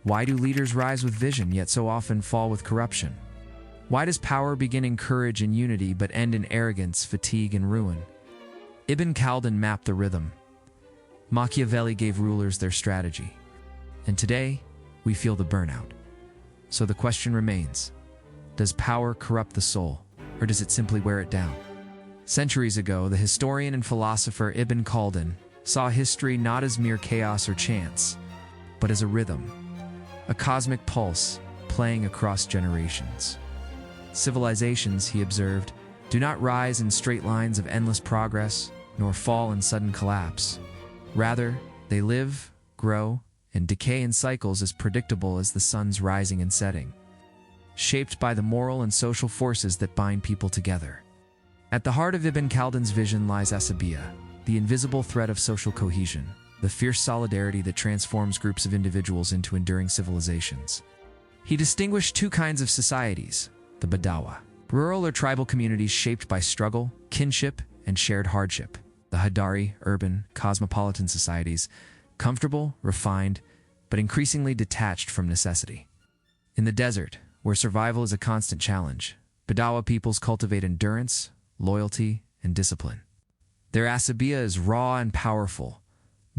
Why do leaders rise with vision yet so often fall with corruption? Why does power begin in courage and unity but end in arrogance, fatigue, and ruin? Ibn Khaldun mapped the rhythm. Machiavelli gave rulers their strategy. And today, we feel the burnout. So the question remains, does power corrupt the soul, or does it simply wear it down? Centuries ago, the historian and philosopher Ibn Khaldun saw history not as mere chaos or chance, but as a rhythm, a cosmic pulse playing across generations. Civilizations, he observed, do not rise in straight lines of endless progress, nor fall in sudden collapse. Rather, they live, grow, and decay in cycles as predictable as the sun's rising and setting, shaped by the moral and social forces that bind people together. At the heart of Ibn Khaldun's vision lies asabiyyah, the invisible thread of social cohesion, the fierce solidarity that transforms groups of individuals into enduring civilizations. He distinguished two kinds of societies: the Badawa, rural or tribal communities shaped by struggle, kinship, and shared hardship; the Hadari, urban, cosmopolitan societies, comfortable, refined, but increasingly detached from necessity. In the desert, where survival is a constant challenge, Badawa peoples cultivate endurance, loyalty, and discipline. Their asabiyyah is raw and powerful,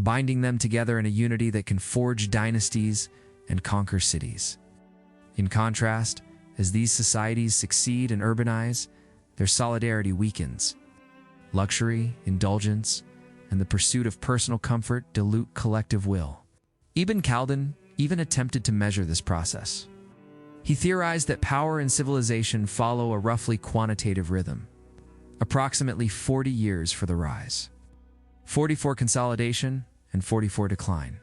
binding them together in a unity that can forge dynasties and conquer cities. In contrast, as these societies succeed and urbanize, their solidarity weakens. Luxury, indulgence, and the pursuit of personal comfort dilute collective will. Ibn Khaldun even attempted to measure this process. He theorized that power and civilization follow a roughly quantitative rhythm, approximately 40 years for the rise, 40 for consolidation, and 40 for decline.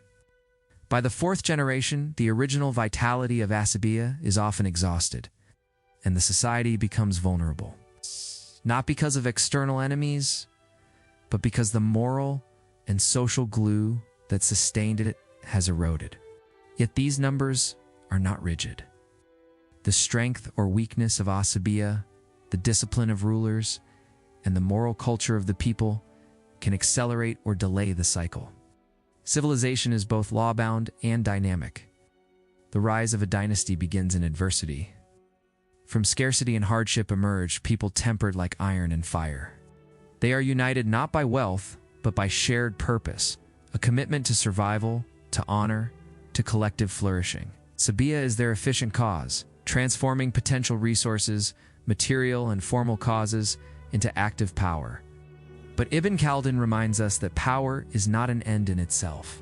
By the fourth generation, the original vitality of asabiyyah is often exhausted, and the society becomes vulnerable. Not because of external enemies, but because the moral and social glue that sustained it has eroded. Yet these numbers are not rigid. The strength or weakness of asabiyyah, the discipline of rulers, and the moral culture of the people can accelerate or delay the cycle. Civilization is both law-bound and dynamic. The rise of a dynasty begins in adversity. From scarcity and hardship emerge people tempered like iron and fire. They are united not by wealth, but by shared purpose, a commitment to survival, to honor, to collective flourishing. Asabiyyah is their efficient cause, transforming potential resources, material and formal causes, into active power. But Ibn Khaldun reminds us that power is not an end in itself.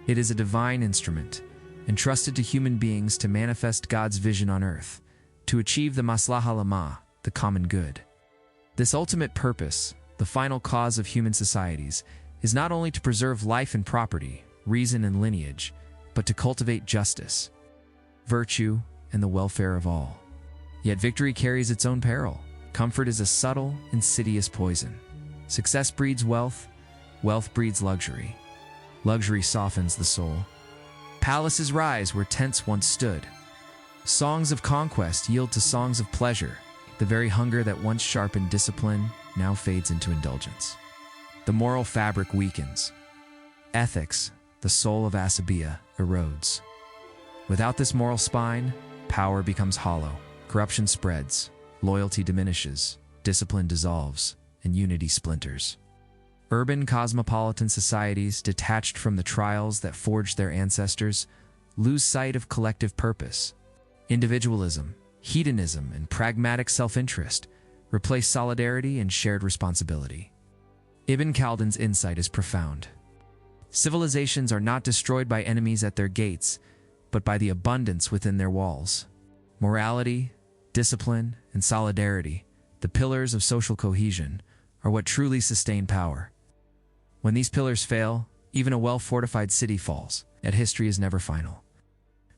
It is a divine instrument, entrusted to human beings to manifest God's vision on earth, to achieve the maslahah al-amma, the common good. This ultimate purpose, the final cause of human societies, is not only to preserve life and property, reason and lineage, but to cultivate justice, virtue, and the welfare of all. Yet victory carries its own peril. Comfort is a subtle, insidious poison. Success breeds wealth, wealth breeds luxury. Luxury softens the soul. Palaces rise where tents once stood. Songs of conquest yield to songs of pleasure. The very hunger that once sharpened discipline now fades into indulgence. The moral fabric weakens. Ethics, the soul of asabiyyah, erodes. Without this moral spine, power becomes hollow, corruption spreads, loyalty diminishes, discipline dissolves, and unity splinters. Urban cosmopolitan societies, detached from the trials that forged their ancestors, lose sight of collective purpose. Individualism, hedonism, and pragmatic self-interest replace solidarity and shared responsibility. Ibn Khaldun's insight is profound. Civilizations are not destroyed by enemies at their gates, but by the abundance within their walls. Morality, discipline, and solidarity, the pillars of social cohesion, are what truly sustain power. When these pillars fail, even a well-fortified city falls, yet history is never final.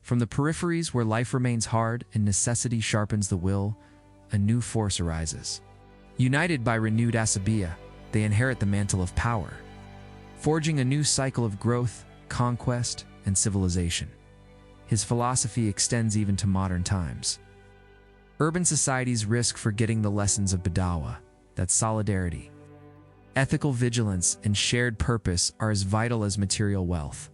From the peripheries where life remains hard and necessity sharpens the will, a new force arises. United by renewed asabiyyah, they inherit the mantle of power, forging a new cycle of growth, conquest, and civilization. His philosophy extends even to modern times. Urban societies risk forgetting the lessons of Badawa, that solidarity, ethical vigilance, and shared purpose are as vital as material wealth.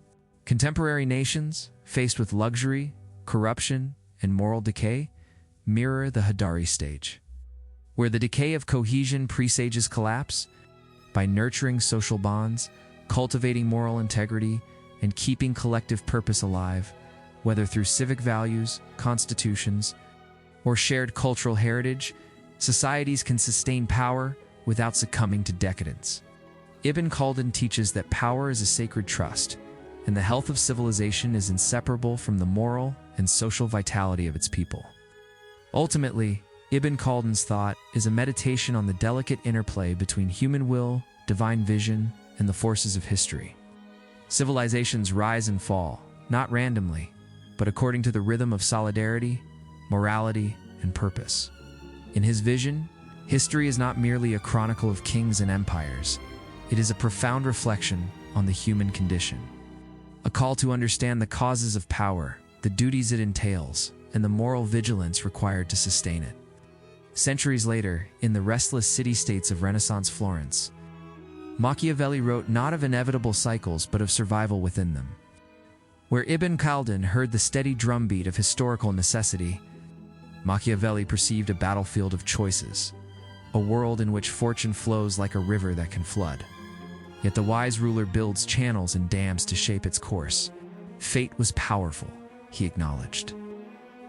Contemporary nations, faced with luxury, corruption, and moral decay, mirror the Hadari stage, where the decay of cohesion presages collapse. By nurturing social bonds, cultivating moral integrity, and keeping collective purpose alive, whether through civic values, constitutions, or shared cultural heritage, societies can sustain power without succumbing to decadence. Ibn Khaldun teaches that power is a sacred trust, and the health of civilization is inseparable from the moral and social vitality of its people. Ultimately, Ibn Khaldun's thought is a meditation on the delicate interplay between human will, divine vision, and the forces of history. Civilizations rise and fall, not randomly, but according to the rhythm of solidarity, morality, and purpose. In his vision, history is not merely a chronicle of kings and empires. It is a profound reflection on the human condition, a call to understand the causes of power, the duties it entails, and the moral vigilance required to sustain it. Centuries later, in the restless city-states of Renaissance Florence, Machiavelli wrote not of inevitable cycles but of survival within them. Where Ibn Khaldun heard the steady drumbeat of historical necessity, Machiavelli perceived a battlefield of choices, a world in which fortune flows like a river that can flood. Yet the wise ruler builds channels and dams to shape its course. Fate was powerful, he acknowledged.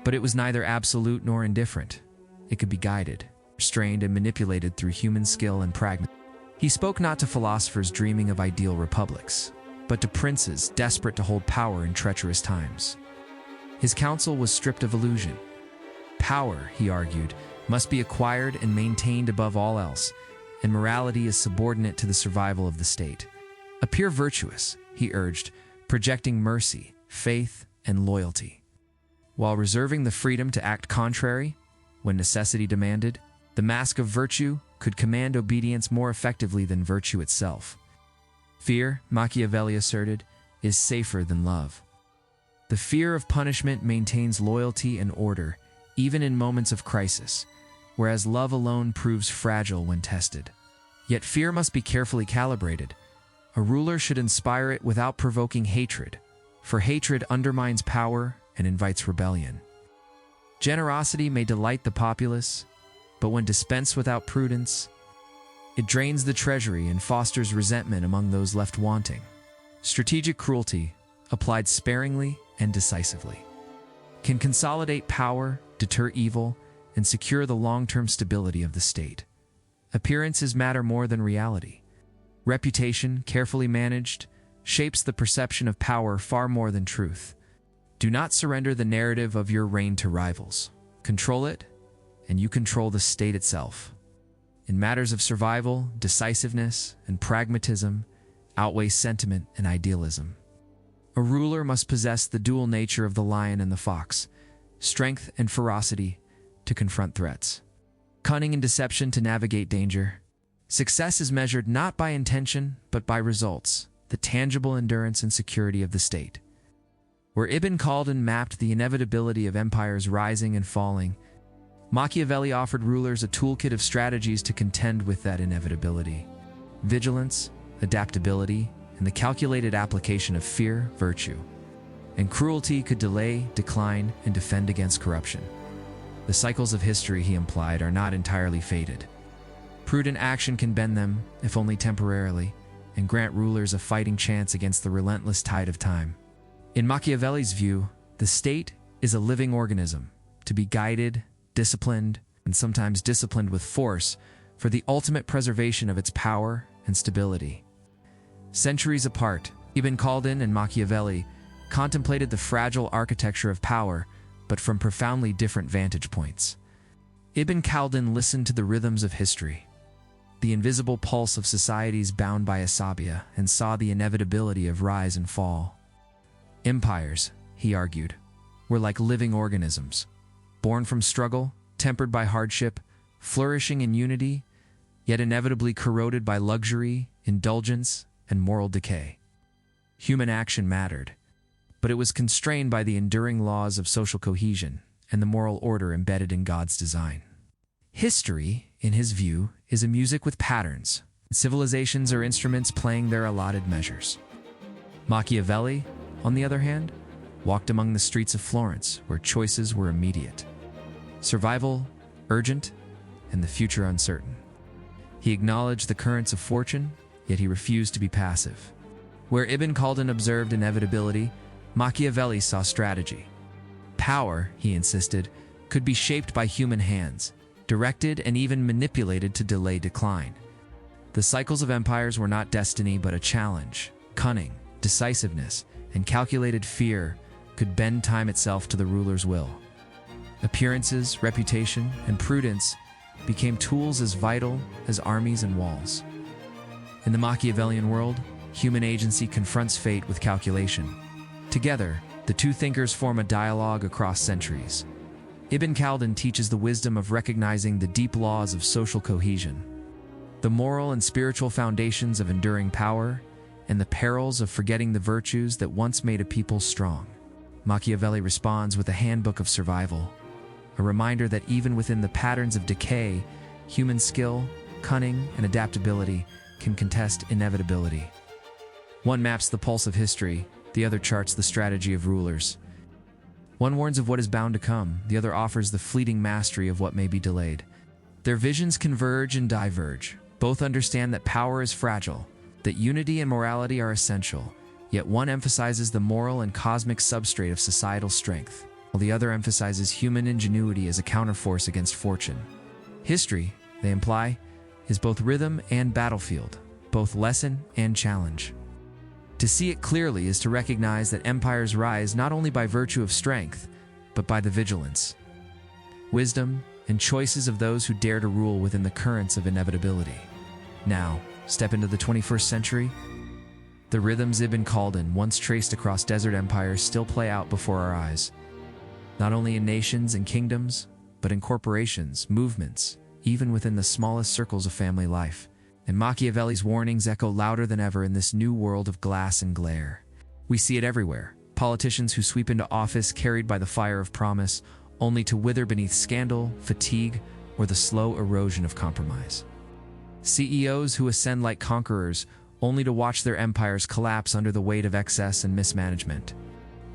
But it was neither absolute nor indifferent. It could be guided, restrained, and manipulated through human skill and pragmatism. He spoke not to philosophers dreaming of ideal republics, but to princes desperate to hold power in treacherous times. His counsel was stripped of illusion. Power, he argued, must be acquired and maintained above all else, and morality is subordinate to the survival of the state. Appear virtuous, he urged, projecting mercy, faith, and loyalty, while reserving the freedom to act contrary when necessity demanded. The mask of virtue could command obedience more effectively than virtue itself. Fear, Machiavelli asserted, is safer than love. The fear of punishment maintains loyalty and order, even in moments of crisis, whereas love alone proves fragile when tested. Yet fear must be carefully calibrated. A ruler should inspire it without provoking hatred, for hatred undermines power and invites rebellion. Generosity may delight the populace, but when dispensed without prudence, it drains the treasury and fosters resentment among those left wanting. Strategic cruelty, applied sparingly and decisively, can consolidate power, deter evil, and secure the long-term stability of the state. Appearances matter more than reality. Reputation, carefully managed, shapes the perception of power far more than truth. Do not surrender the narrative of your reign to rivals. Control it, and you control the state itself. In matters of survival, decisiveness and pragmatism outweigh sentiment and idealism. A ruler must possess the dual nature of the lion and the fox, strength and ferocity to confront threats, cunning and deception to navigate danger. Success is measured not by intention, but by results, the tangible endurance and security of the state. Where Ibn Khaldun mapped the inevitability of empires rising and falling, Machiavelli offered rulers a toolkit of strategies to contend with that inevitability. Vigilance, adaptability, and the calculated application of fear, virtue, and cruelty could delay, decline, and defend against corruption. The cycles of history, he implied, are not entirely fated. Prudent action can bend them, if only temporarily, and grant rulers a fighting chance against the relentless tide of time. In Machiavelli's view, the state is a living organism, to be guided, disciplined, and sometimes disciplined with force for the ultimate preservation of its power and stability. Centuries apart, Ibn Khaldun and Machiavelli contemplated the fragile architecture of power, but from profoundly different vantage points. Ibn Khaldun listened to the rhythms of history, the invisible pulse of societies bound by asabiyyah, and saw the inevitability of rise and fall. Empires, he argued, were like living organisms, born from struggle, tempered by hardship, flourishing in unity, yet inevitably corroded by luxury, indulgence, and moral decay. Human action mattered, but it was constrained by the enduring laws of social cohesion and the moral order embedded in God's design. History, in his view, is a music with patterns. Civilizations are instruments playing their allotted measures. Machiavelli, on the other hand, walked among the streets of Florence where choices were immediate, survival urgent, and the future uncertain. He acknowledged the currents of fortune, yet he refused to be passive. Where Ibn Khaldun observed inevitability, Machiavelli saw strategy. Power, he insisted, could be shaped by human hands, directed and even manipulated to delay decline. The cycles of empires were not destiny but a challenge. Cunning, decisiveness, and calculated fear could bend time itself to the ruler's will. Appearances, reputation, and prudence became tools as vital as armies and walls. In the Machiavellian world, human agency confronts fate with calculation. Together, the two thinkers form a dialogue across centuries. Ibn Khaldun teaches the wisdom of recognizing the deep laws of social cohesion, the moral and spiritual foundations of enduring power, and the perils of forgetting the virtues that once made a people strong. Machiavelli responds with a handbook of survival, a reminder that even within the patterns of decay, human skill, cunning, and adaptability can contest inevitability. One maps the pulse of history, the other charts the strategy of rulers. One warns of what is bound to come, the other offers the fleeting mastery of what may be delayed. Their visions converge and diverge. Both understand that power is fragile, that unity and morality are essential, yet one emphasizes the moral and cosmic substrate of societal strength, while the other emphasizes human ingenuity as a counterforce against fortune. History, they imply, is both rhythm and battlefield, both lesson and challenge. To see it clearly is to recognize that empires rise not only by virtue of strength, but by the vigilance, wisdom, and choices of those who dare to rule within the currents of inevitability. Now, step into the 21st century. The rhythms Ibn Khaldun once traced across desert empires still play out before our eyes, not only in nations and kingdoms, but in corporations, movements, even within the smallest circles of family life. And Machiavelli's warnings echo louder than ever in this new world of glass and glare. We see it everywhere. Politicians who sweep into office carried by the fire of promise, only to wither beneath scandal, fatigue, or the slow erosion of compromise. CEOs who ascend like conquerors, only to watch their empires collapse under the weight of excess and mismanagement.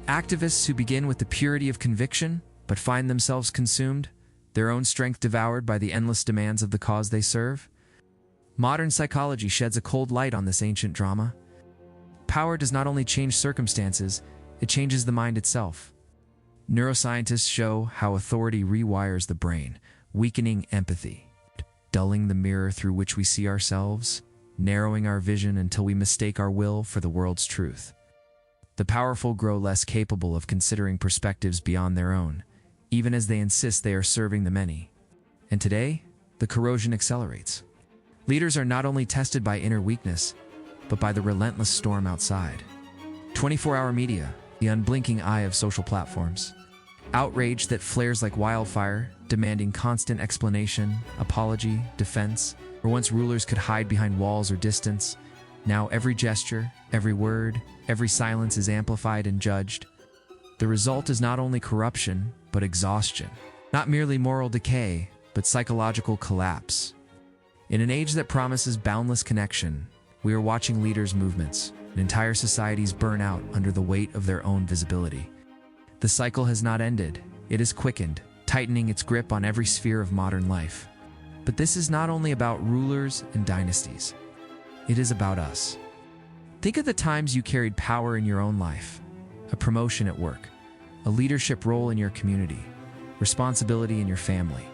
Activists who begin with the purity of conviction, but find themselves consumed, their own strength devoured by the endless demands of the cause they serve. Modern psychology sheds a cold light on this ancient drama. Power does not only change circumstances, it changes the mind itself. Neuroscientists show how authority rewires the brain, weakening empathy, dulling the mirror through which we see ourselves, narrowing our vision until we mistake our will for the world's truth. The powerful grow less capable of considering perspectives beyond their own, even as they insist they are serving the many. And today, the corrosion accelerates. Leaders are not only tested by inner weakness, but by the relentless storm outside. 24-hour media, the unblinking eye of social platforms. Outrage that flares like wildfire, demanding constant explanation, apology, defense. Where once rulers could hide behind walls or distance, now every gesture, every word, every silence is amplified and judged. The result is not only corruption, but exhaustion. Not merely moral decay, but psychological collapse. In an age that promises boundless connection, we are watching leaders' movements, and entire societies burn out under the weight of their own visibility. The cycle has not ended, it is quickened, tightening its grip on every sphere of modern life. But this is not only about rulers and dynasties. It is about us. Think of the times you carried power in your own life, a promotion at work, a leadership role in your community, responsibility in your family.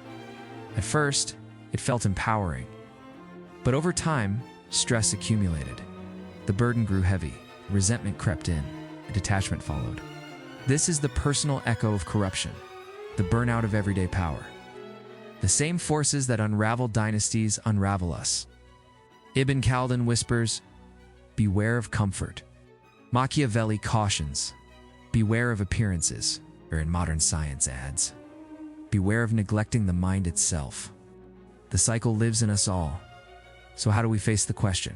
At first, it felt empowering. But over time, stress accumulated. The burden grew heavy, resentment crept in, and detachment followed. This is the personal echo of corruption, the burnout of everyday power. The same forces that unravel dynasties unravel us. Ibn Khaldun whispers, beware of comfort. Machiavelli cautions, beware of appearances, or in modern science adds, beware of neglecting the mind itself. The cycle lives in us all. So how do we face the question?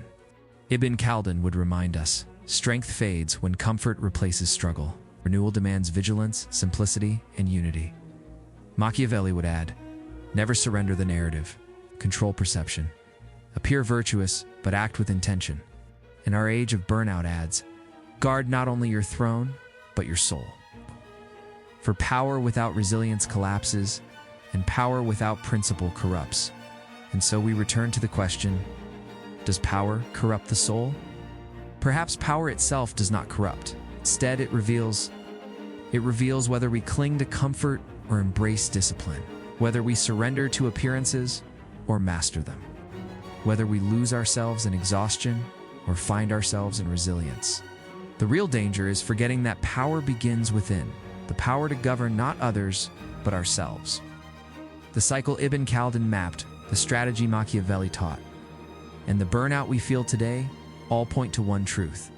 Ibn Khaldun would remind us, strength fades when comfort replaces struggle. Renewal demands vigilance, simplicity, and unity. Machiavelli would add, never surrender the narrative, control perception. Appear virtuous, but act with intention. In our age of burnout adds, guard not only your throne, but your soul. For power without resilience collapses, and power without principle corrupts. And so we return to the question, does power corrupt the soul? Perhaps power itself does not corrupt. Instead, it reveals whether we cling to comfort or embrace discipline, whether we surrender to appearances or master them, whether we lose ourselves in exhaustion or find ourselves in resilience. The real danger is forgetting that power begins within, the power to govern not others, but ourselves. The cycle Ibn Khaldun mapped, the strategy Machiavelli taught, and the burnout we feel today all point to one truth.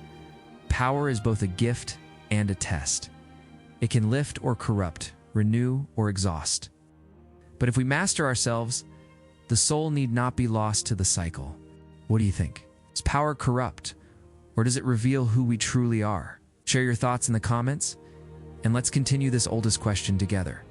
Power is both a gift and a test. It can lift or corrupt, renew or exhaust. But if we master ourselves, the soul need not be lost to the cycle. What do you think? Does power corrupt, or does it reveal who we truly are? Share your thoughts in the comments, and let's continue this oldest question together.